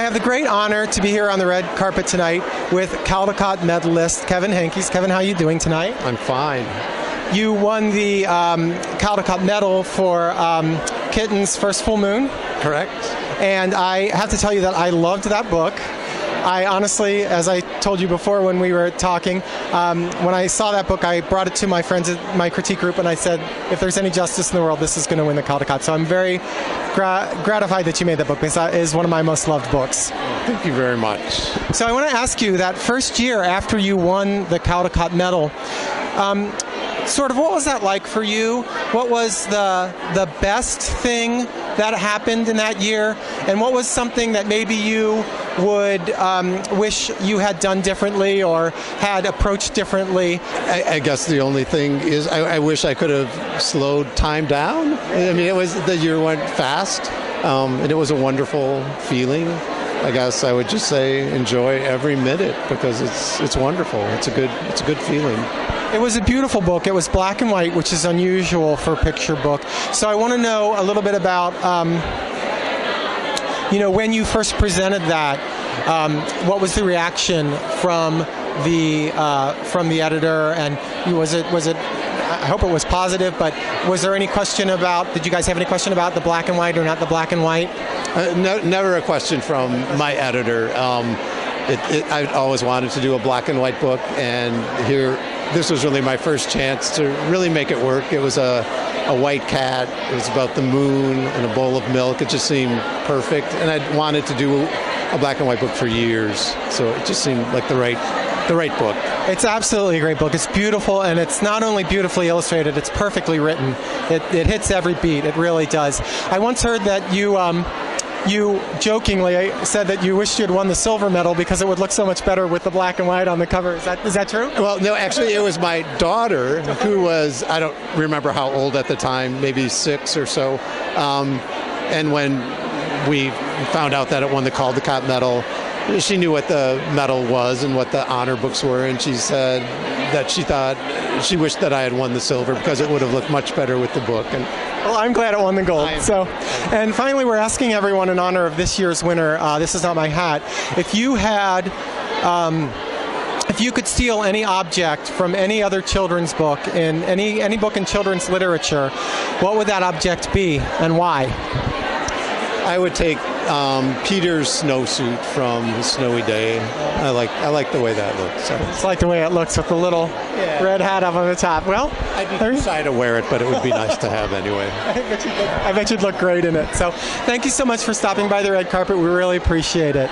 have the great honor to be here on the red carpet tonight with Caldecott medalist Kevin Henkes. Kevin, how are you doing tonight? I'm fine. You won the Caldecott medal for Kitten's First Full Moon. Correct. And I have to tell you that I loved that book. I honestly, as I told you before when we were talking, when I saw that book, I brought it to my friends at my critique group, and I said, if there's any justice in the world, this is going to win the Caldecott. So I'm very gratified that you made that book, because that is one of my most loved books. Thank you very much. So I want to ask you, that first year after you won the Caldecott medal, sort of what was that like for you? What was the best thing that happened in that year? And what was something that maybe you would wish you had done differently or had approached differently? I guess the only thing is I wish I could have slowed time down. I mean, the year went fast, and it was a wonderful feeling. I guess I would just say enjoy every minute, because it's wonderful. It's a good feeling. It was a beautiful book. It was black and white, which is unusual for a picture book. So I want to know a little bit about, when you first presented that, what was the reaction from the editor, and was it? I hope it was positive, but was there any question about? Did you guys have any question about the black and white or not the black and white? No, never a question from my editor. I always wanted to do a black and white book, and this was really my first chance to really make it work. It was a white cat. It was about the moon and a bowl of milk. It just seemed perfect, and I'd wanted to do a black and white book for years, so it just seemed like the right book. It's absolutely a great book. It's beautiful, and it's not only beautifully illustrated, it's perfectly written. It hits every beat. It really does. I once heard that you jokingly said that you wished you had won the silver medal because it would look so much better with the black and white on the cover. Is that true? Well, no, actually it was my daughter who was, I don't remember how old at the time, maybe 6 or so. And when we found out that it won the Caldecott medal, she knew what the medal was and what the honor books were, and she said that she wished that I had won the silver because it would have looked much better with the book. And well, I'm glad it won the gold. And finally, we're asking everyone in honor of this year's winner, This Is Not My Hat, if you could steal any object from any other children's book, in any book in children's literature, what would that object be and why? I would take Peter's snowsuit from Snowy Day. I like the way that looks. So. It's like the way it looks with the little red hat up on the top. Well, I'd be excited to wear it, but it would be nice to have anyway. I bet you'd look great in it. So thank you so much for stopping by the red carpet. We really appreciate it.